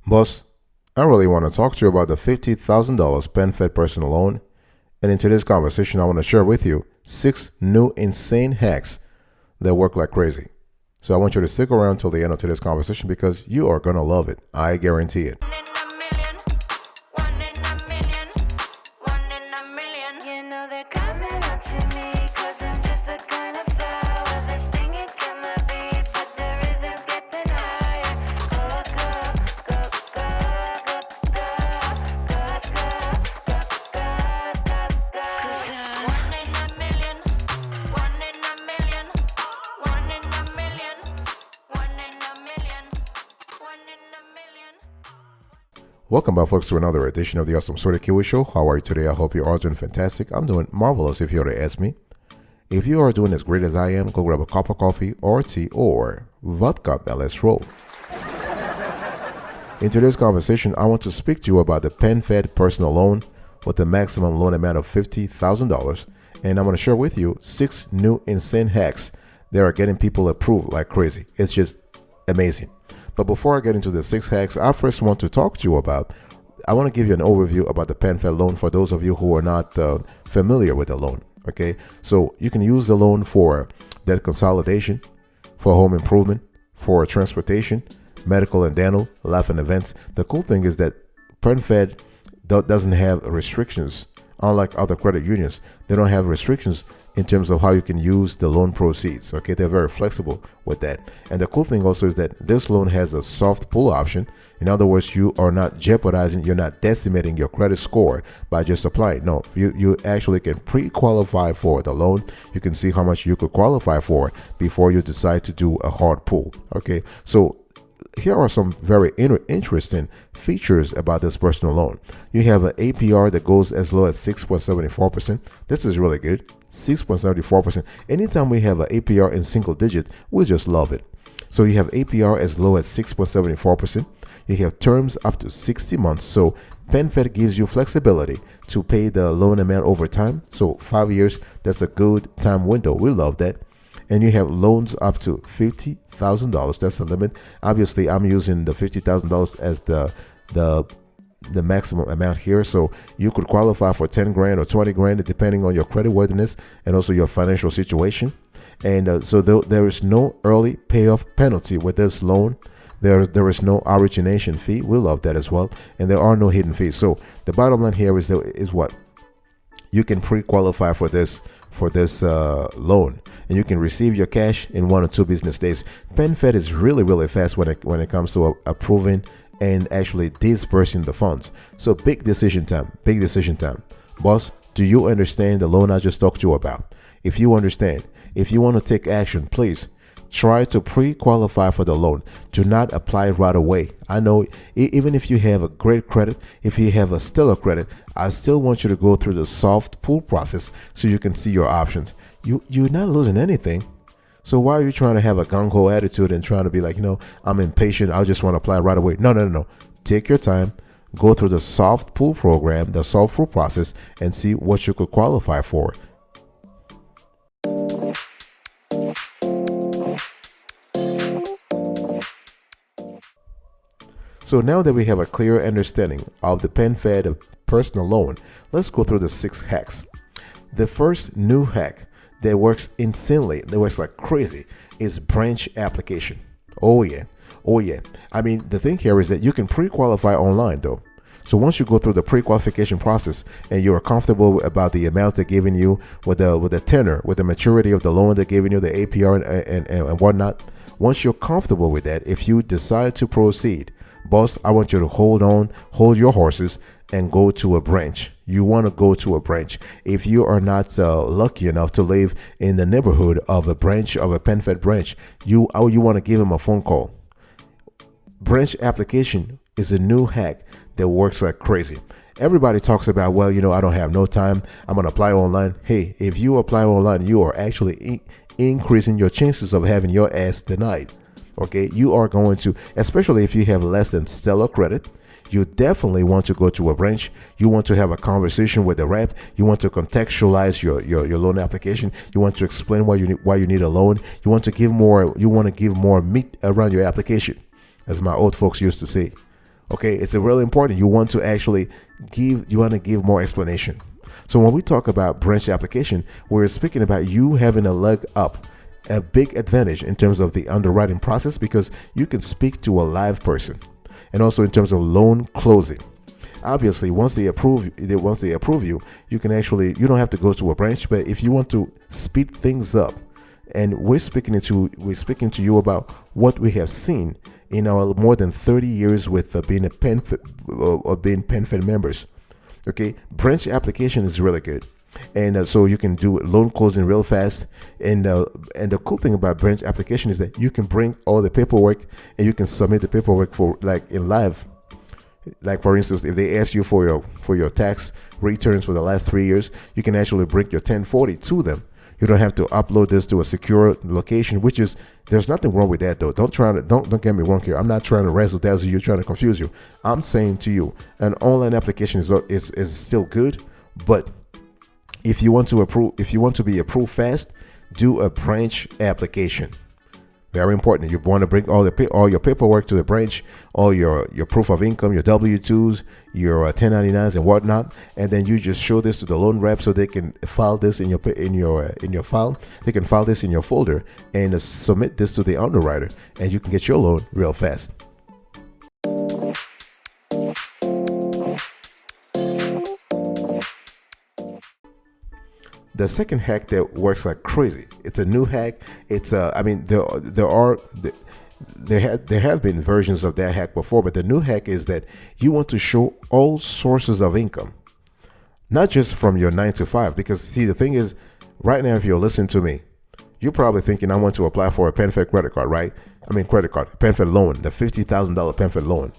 Boss, I really want to talk to you about the $50,000 PenFed Personal Loan. And in today's conversation, I want to share with you 6 new insane hacks that work like crazy. So I want you to stick around till the end of today's conversation because you are going to love it. I guarantee it. Welcome back, folks, to another edition of the Awesome Sorta Kiwi Show. How are you today? I hope you are doing fantastic. I'm doing marvelous if you were to ask me. If you are doing as great as I am, go grab a cup of coffee or tea or vodka and let's roll. In today's conversation, I want to speak to you about the PenFed Personal Loan with the maximum loan amount of $50,000. And I'm going to share with you 6 new insane hacks that are getting people approved like crazy. It's just amazing. But before I get into the 6 hacks, I first want to talk to you about, I want to give you an overview about the PenFed loan for those of you who are not familiar with the loan. Okay, so you can use the loan for debt consolidation, for home improvement, for transportation, medical and dental, life and events. The cool thing is that PenFed doesn't have restrictions. Unlike other credit unions, they don't have restrictions in terms of how you can use the loan proceeds. Okay, they're very flexible with that. And the cool thing also is that this loan has a soft pull option. In other words, you are not jeopardizing, you're not decimating your credit score by just applying. No, you actually can pre-qualify for the loan. You can see how much you could qualify for before you decide to do a hard pull. Okay, so here are some very interesting features about this personal loan. You have an APR that goes as low as 6.74%. This is really good. 6.74%. Anytime we have an APR in single digit, we just love it. So you have APR as low as 6.74%. You have terms up to 60 months. So PenFed gives you flexibility to pay the loan amount over time. So 5 years, that's a good time window. We love that. And you have loans up to $50,000. That's the limit. Obviously, I'm using the $50,000 as the maximum amount here. So you could qualify for 10 grand or 20 grand, depending on your credit worthiness and also your financial situation. And so there is no early payoff penalty with this loan. There is no origination fee. We love that as well. And there are no hidden fees. So the bottom line here is what? You can pre-qualify for this loan, and you can receive your cash in 1 or 2 business days. PenFed is really fast when it comes to approving and actually dispersing the funds. So big decision time. Boss, do you understand the loan I just talked to you about? If you understand, if you want to take action, please try to pre-qualify for the loan. Do not apply right away. I know even if you have a great credit, if you have a stellar credit, I still want you to go through the soft pull process so you can see your options. You're not losing anything. So why are you trying to have a gung-ho attitude and trying to be like, I'm impatient, I just want to apply right away? No. Take your time, go through the soft pull program, the soft pull process, and see what you could qualify for. So now that we have a clear understanding of the PenFed personal loan, let's go through the 6 hacks. The first new hack that works insanely, that works like crazy, is branch application. Oh yeah. I mean, the thing here is that you can pre-qualify online though. So once you go through the pre-qualification process and you are comfortable about the amount they're giving you, with the tenor, with the maturity of the loan they're giving you, the APR and whatnot, once you're comfortable with that, if you decide to proceed, boss, I want you to hold your horses and go to a branch. You want to go to a branch. If you are not lucky enough to live in the neighborhood of a branch, of a PenFed branch, you want to give them a phone call. Branch application is a new hack that works like crazy. Everybody talks about, well, I don't have no time, I'm going to apply online. Hey, if you apply online, you are actually increasing your chances of having your ass denied. Okay, you are going to, especially if you have less than stellar credit, you definitely want to go to a branch. You want to have a conversation with the rep. You want to contextualize your loan application. You want to explain why you need a loan. You want to give more meat around your application, as my old folks used to say. Okay, it's a really important. You want to actually give more explanation. So when we talk about branch application, we're speaking about you having a leg up, a big advantage in terms of the underwriting process, because you can speak to a live person, and also in terms of loan closing. Obviously, once they approve you, you can actually, you don't have to go to a branch. But if you want to speed things up, and we're speaking to you about what we have seen in our more than 30 years with being PenFed members. Okay, branch application is really good, and so you can do loan closing real fast. And the cool thing about branch application is that you can bring all the paperwork, and you can submit the paperwork for like in live. Like for instance, if they ask you for your tax returns for the last 3 years, you can actually bring your 1040 to them. You don't have to upload this to a secure location, which is, there's nothing wrong with that though. Don't get me wrong here. I'm not trying to razzle dazzle you, trying to confuse you. I'm saying to you, an online application is still good, but if you want to be approved fast, do a branch application. Very important. You want to bring all your paperwork to the branch, all your proof of income, your W-2s, your 1099s and whatnot, and then you just show this to the loan rep so they can file this in your file. They can file this in your folder and submit this to the underwriter, and you can get your loan real fast. The second hack that works like crazy. It's a new hack. It's I mean, there have been versions of that hack before, but the new hack is that you want to show all sources of income, not just from your 9 to 5. Because see, the thing is, right now, if you're listening to me, you're probably thinking, I want to apply for a PenFed credit card, right? I mean, credit card, PenFed loan, the $50,000 PenFed loan.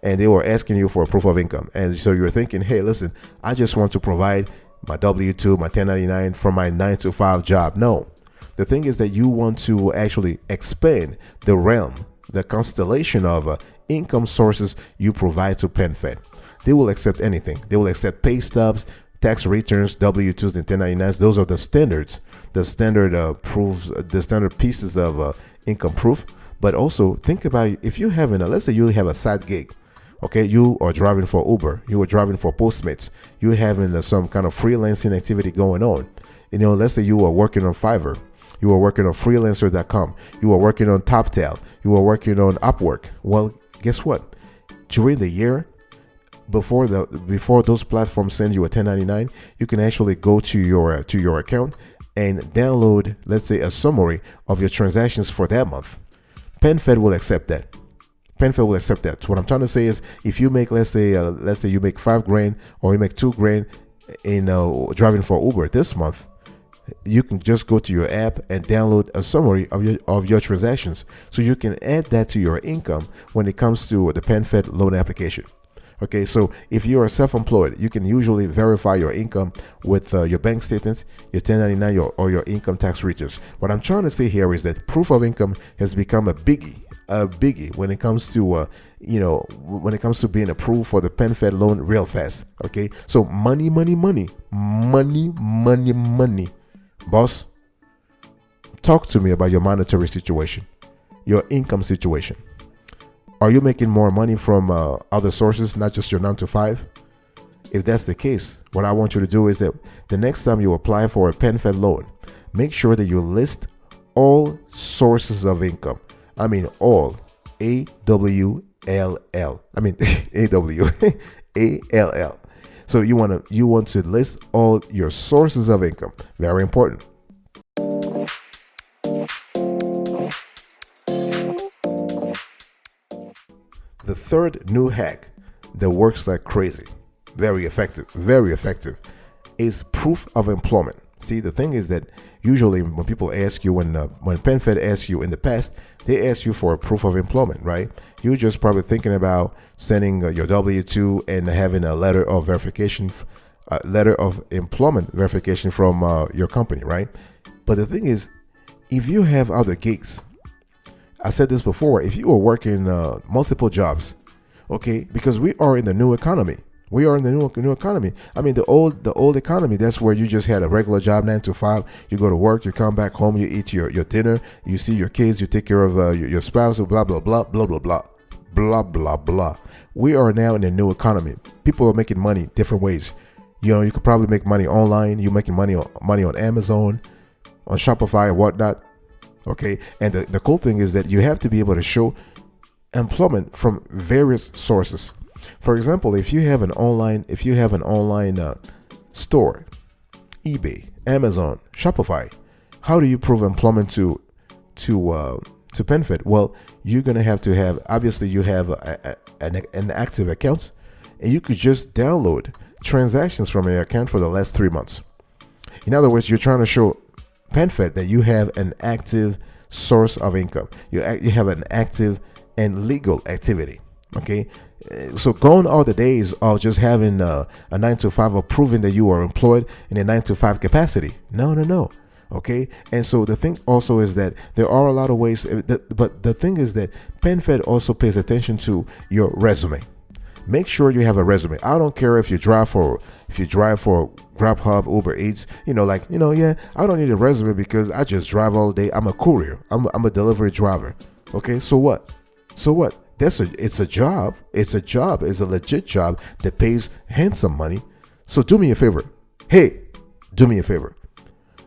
And they were asking you for a proof of income. And so you're thinking, hey, listen, I just want to provide my W-2, my 1099 from my 9 to 5 job. No, the thing is that you want to actually expand the realm, the constellation of income sources you provide to PenFed. They will accept anything. They will accept pay stubs, tax returns, W-2s, and 1099s. Those are the standards, the standard proofs, the standard pieces of income proof. But also think about, if you have let's say you have a side gig. Okay, you are driving for Uber, you are driving for Postmates, you're having some kind of freelancing activity going on. Let's say you are working on Fiverr, you are working on freelancer.com, you are working on TopTal, you are working on Upwork. Well, guess what? During the year, before those platforms send you a 1099, you can actually go to your account and download, let's say, a summary of your transactions for that month. PenFed will accept that. PenFed will accept that. So what I'm trying to say is, if you make, let's say you make $5,000 or you make $2,000 in driving for Uber this month, you can just go to your app and download a summary of your transactions, so you can add that to your income when it comes to the PenFed loan application. Okay, so if you are self-employed, you can usually verify your income with your bank statements, your 1099, or your income tax returns. What I'm trying to say here is that proof of income has become a biggie when it comes to when it comes to being approved for the PenFed loan real fast. Okay, so money, boss, talk to me about your monetary situation, your income situation. Are you making more money from other sources, not just your 9 to 5? If that's the case, what I want you to do is that the next time you apply for a PenFed loan, make sure that you list all sources of income. I mean, all, A-W-L-L. I mean, A-W-A-L-L. So you want to list all your sources of income. Very important. The third new hack that works like crazy, very effective, is proof of employment. See, the thing is that usually when people ask you, when PenFed asks you in the past, they ask you for a proof of employment, right? You're just probably thinking about sending your W-2 and having a letter of verification, letter of employment verification from your company, right? But the thing is, if you have other gigs, I said this before, if you are working multiple jobs, okay, because we are in the new economy. We are in the new economy. I mean, the old economy, that's where you just had a regular job, 9 to 5. You go to work, you come back home, you eat your dinner, you see your kids, you take care of your spouse, blah, blah, blah, blah, blah, blah. blah, blah, blah. We are now in a new economy. People are making money different ways. You could probably make money online. You're making money on Amazon, on Shopify and whatnot. Okay. And the cool thing is that you have to be able to show employment from various sources. For example, if you have an online store, eBay, Amazon, Shopify, how do you prove employment to PenFed? Well, you're gonna have to have, obviously you have an active account, and you could just download transactions from your account for the last 3 months. In other words, you're trying to show PenFed that you have an active source of income. You have an active and legal activity. Okay, so gone are the days of just having a 9 to 5 or proving that you are employed in a 9 to 5 capacity. No. Okay, and so the thing also is that there are a lot of ways, but the thing is that PenFed also pays attention to your resume. Make sure you have a resume. I don't care if you drive for Grubhub, Uber Eats. I don't need a resume because I just drive all day. I'm a courier. I'm a delivery driver. Okay, so what? It's a job. It's a legit job that pays handsome money. So do me a favor. Hey, do me a favor.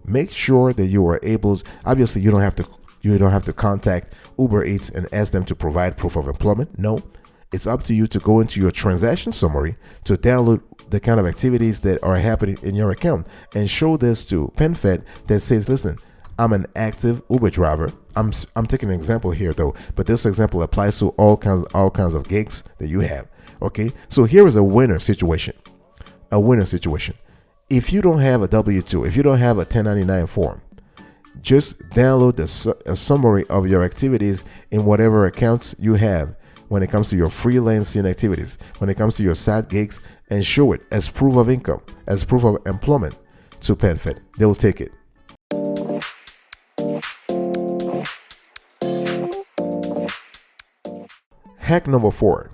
Make sure that you are able. Obviously, you don't have to contact Uber Eats and ask them to provide proof of employment. No, it's up to you to go into your transaction summary to download the kind of activities that are happening in your account and show this to PenFed that says, listen, I'm an active Uber driver. I'm taking an example here though, but this example applies to all kinds of gigs that you have. Okay, so here is a winner situation. If you don't have a W-2, if you don't have a 1099 form, just download a summary of your activities in whatever accounts you have when it comes to your freelancing activities, when it comes to your side gigs, and show it as proof of income, as proof of employment to PenFed. They will take it. Hack number 4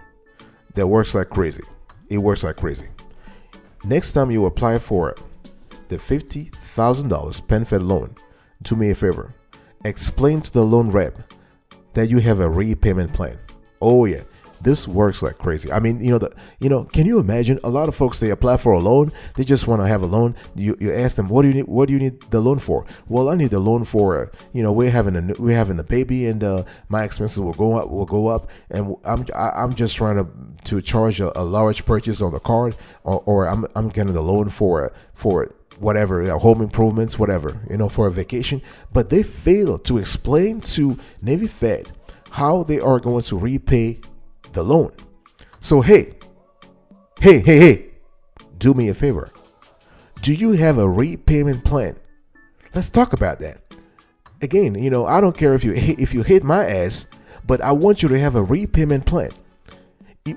that works like crazy. It works like crazy. Next time you apply for the $50,000 PenFed loan, do me a favor. Explain to the loan rep that you have a repayment plan. Oh yeah, this works like crazy. I mean, can you imagine? A lot of folks, they apply for a loan. They just want to have a loan. You ask them, what do you need? What do you need the loan for? Well, I need the loan for, we're having a baby, and my expenses will go up, and I'm just trying to charge a large purchase on the card, or I'm getting the loan for whatever, home improvements, whatever, for a vacation. But they fail to explain to Navy Fed how they are going to repay the loan. So hey, do me a favor. Do you have a repayment plan? Let's talk about that. Again, I don't care if you hit my ass, but I want you to have a repayment plan.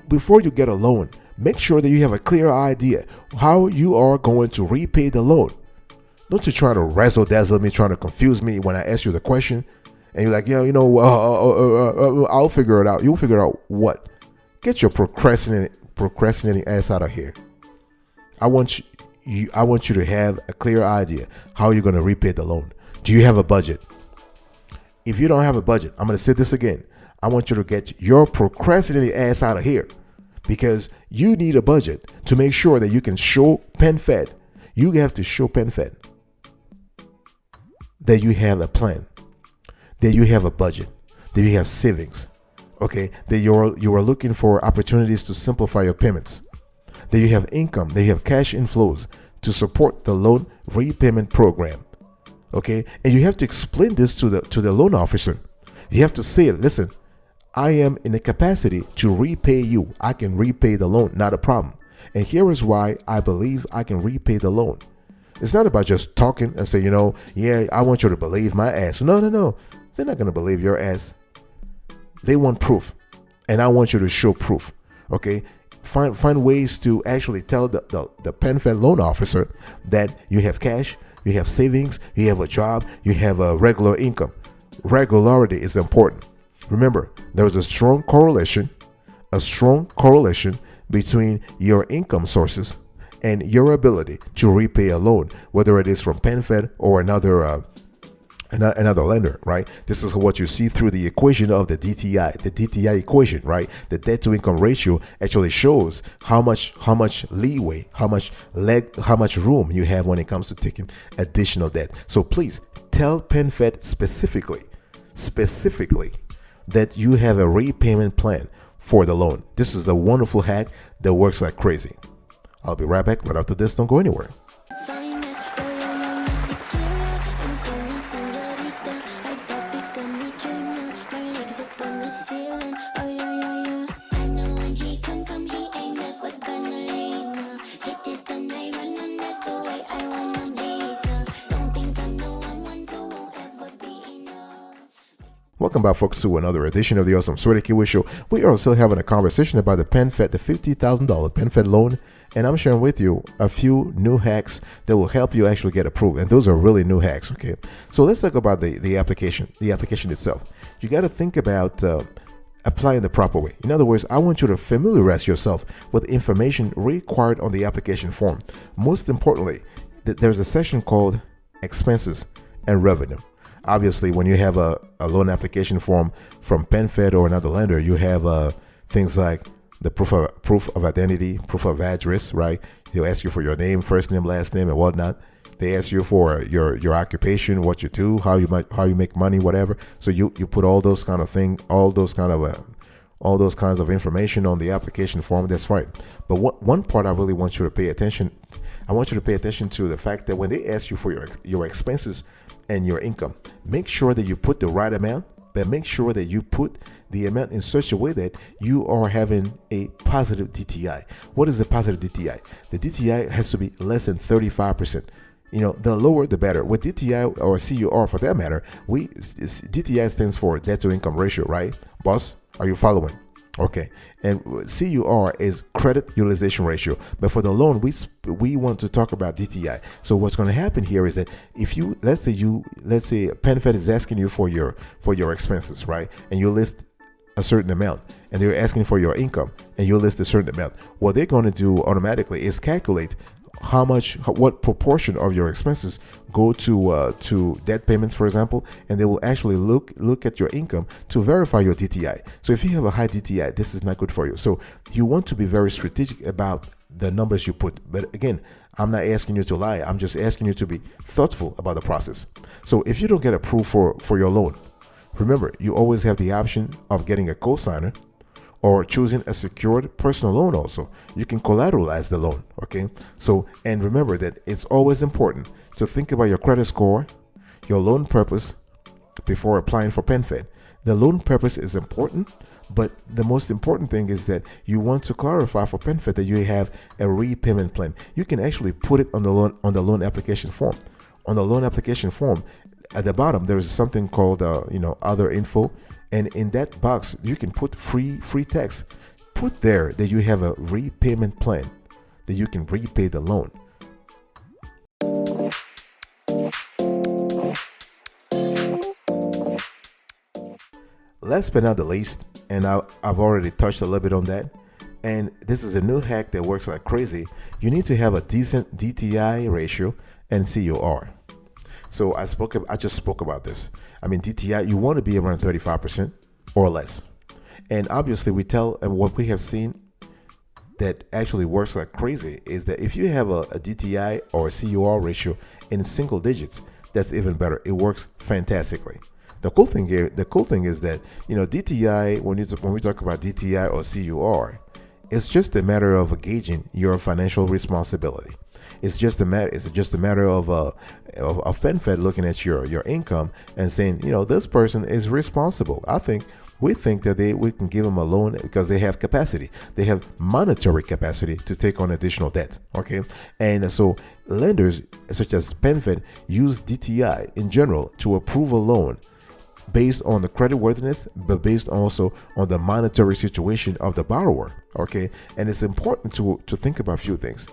Before you get a loan, make sure that you have a clear idea how you are going to repay the loan. Don't you try to razzle dazzle me, trying to confuse me when I ask you the question. And you're like, I'll figure it out. You'll figure out what? Get your procrastinating ass out of here. I want you to have a clear idea how you're going to repay the loan. Do you have a budget? If you don't have a budget, I'm going to say this again. I want you to get your procrastinating ass out of here, because you need a budget to make sure that you can show PenFed. You have to show PenFed that you have a plan, that you have a budget, that you have savings, okay, that you are looking for opportunities to simplify your payments, that you have income, that you have cash inflows to support the loan repayment program, okay? And you have to explain this to the loan officer. You have to say, listen, I am in a capacity to repay you. I can repay the loan, not a problem. And here is why I believe I can repay the loan. It's not about just talking and say, I want you to believe my ass. No. They're not going to believe your ass. They want proof. And I want you to show proof. Okay? Find ways to actually tell the PenFed loan officer that you have cash, you have savings, you have a job, you have a regular income. Regularity is important. Remember, there is a strong correlation between your income sources and your ability to repay a loan, whether it is from PenFed or another another lender, right? This is what you see through the equation of the DTI equation, right? The debt to income ratio actually shows how much leeway, how much room you have when it comes to taking additional debt. So please tell PenFed specifically that you have a repayment plan for the loan. This is a wonderful hack that works like crazy. I'll be right back, but after this, don't go anywhere. Welcome back, folks, to another edition of the Awesome Sweaty Kiwi Show. We are still having a conversation about the PenFed, the $50,000 PenFed loan, and I'm sharing with you a few new hacks that will help you actually get approved. And those are really new hacks, okay? So let's talk about the application itself. You got to think about applying the proper way. In other words, I want you to familiarize yourself with information required on the application form. Most importantly, there's a section called expenses and revenue. Obviously, when you have a loan application form from PenFed or another lender, you have things like the proof of identity, proof of address, right? They'll ask you for your name, first name, last name, and whatnot. They ask you for your occupation, what you do, how you make money, whatever. So you put all those kind of things, all those kinds of information on the application form. That's fine. But one part I really want you to pay attention. I want you to pay attention to the fact that when they ask you for your expenses and your income, make sure that you put the right amount, but make sure that you put the amount in such a way that you are having a positive DTI. What is a positive DTI? The DTI has to be less than 35%. You know, the lower the better. With DTI or CUR for that matter, DTI stands for debt to income ratio, right? Boss, are you following? Okay, and CUR is credit utilization ratio. But for the loan, we want to talk about DTI. So what's going to happen here is that if you let's say PenFed is asking you for your expenses, right? And you list a certain amount, and they're asking for your income, and you list a certain amount. What they're going to do automatically is calculate what proportion of your expenses go to debt payments, for example, and they will actually look at your income to verify your DTI. So if you have a high DTI, this is not good for you. So you want to be very strategic about the numbers you put. But again, I'm not asking you to lie. I'm just asking you to be thoughtful about the process. So if you don't get approved for your loan, remember, you always have the option of getting a co-signer or choosing a secured personal loan. Also, you can collateralize the loan. Okay, so, and remember that it's always important to think about your credit score, your loan purpose before applying for PenFed. The loan purpose is important, but the most important thing is that you want to clarify for PenFed that you have a repayment plan. You can actually put it on the loan application form. On the loan application form, at the bottom there is something called other info. And in that box, you can put free text. Put there that you have a repayment plan, that you can repay the loan. Last but not the least, and I've already touched a little bit on that, and this is a new hack that works like crazy. You need to have a decent DTI ratio and CUR. So I just spoke about this. I mean, DTI, you want to be around 35% or less. And obviously and what we have seen that actually works like crazy is that if you have a DTI or a CUR ratio in single digits, that's even better. It works fantastically. The cool thing is that, DTI, when we talk about DTI or CUR, it's just a matter of gauging your financial responsibility. It's just a matter of PenFed looking at your income and saying, this person is responsible. We think that we can give them a loan because they have capacity. They have monetary capacity to take on additional debt. Okay, and so lenders such as PenFed use DTI in general to approve a loan based on the creditworthiness, but based also on the monetary situation of the borrower. Okay, and it's important to think about a few things.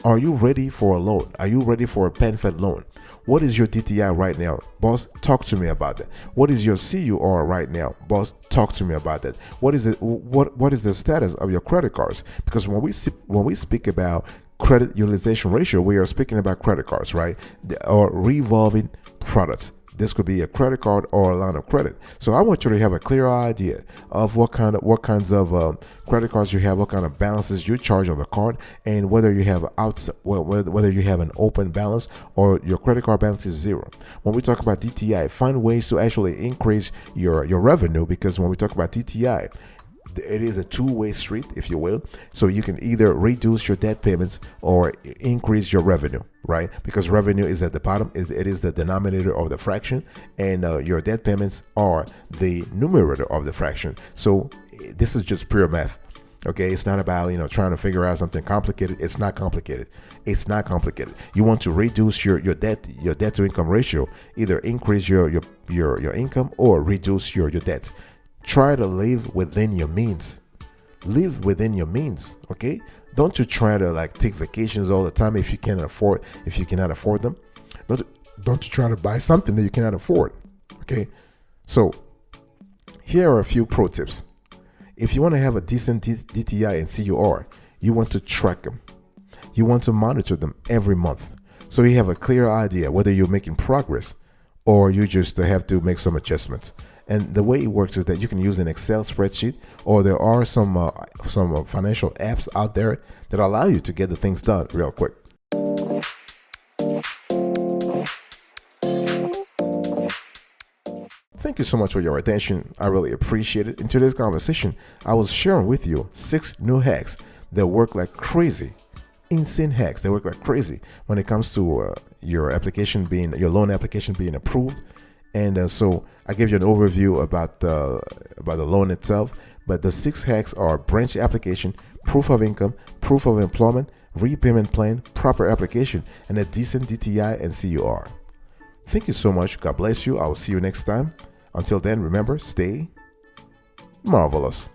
Are you ready for a loan? Are you ready for a PenFed loan? What is your DTI right now? Boss, talk to me about that. What is your CUR right now? Boss, talk to me about that. What is it? What is the status of your credit cards? Because when we speak about credit utilization ratio, we are speaking about credit cards, right? Or revolving products. This could be a credit card or a line of credit. So I want you to have a clear idea of what kinds of credit cards you have, what kind of balances you charge on the card, and whether you have whether you have an open balance or your credit card balance is zero. When we talk about DTI, find ways to actually increase your revenue, because when we talk about DTI, it is a two-way street, if you will. So you can either reduce your debt payments or increase your revenue, right? Because revenue is at the bottom, it is the denominator of the fraction, and your debt payments are the numerator of the fraction. So this is just pure math. Okay, it's not about trying to figure out something complicated. It's not complicated. It's not complicated. You want to reduce your debt to income ratio. Either increase your income or reduce your debt. Try to live within your means. Live within your means. Okay, don't you try to take vacations all the time if you cannot afford them. Don't you try to buy something that you cannot afford. Okay, so here are a few pro tips. If you want to have a decent DTI and CUR, you want to track them. You want to monitor them every month, so you have a clear idea whether you're making progress or you just have to make some adjustments. And the way it works is that you can use an Excel spreadsheet, or there are some financial apps out there that allow you to get the things done real quick. Thank you so much for your attention. I really appreciate it. In today's conversation, I was sharing with you 6 new hacks that work like crazy. Insane hacks that work like crazy when it comes to your loan application being approved. And so I gave you an overview about the loan itself, but the 6 hacks are branch application, proof of income, proof of employment, repayment plan, proper application, and a decent DTI and CUR. Thank you so much. God bless you. I will see you next time. Until then, remember, stay marvelous.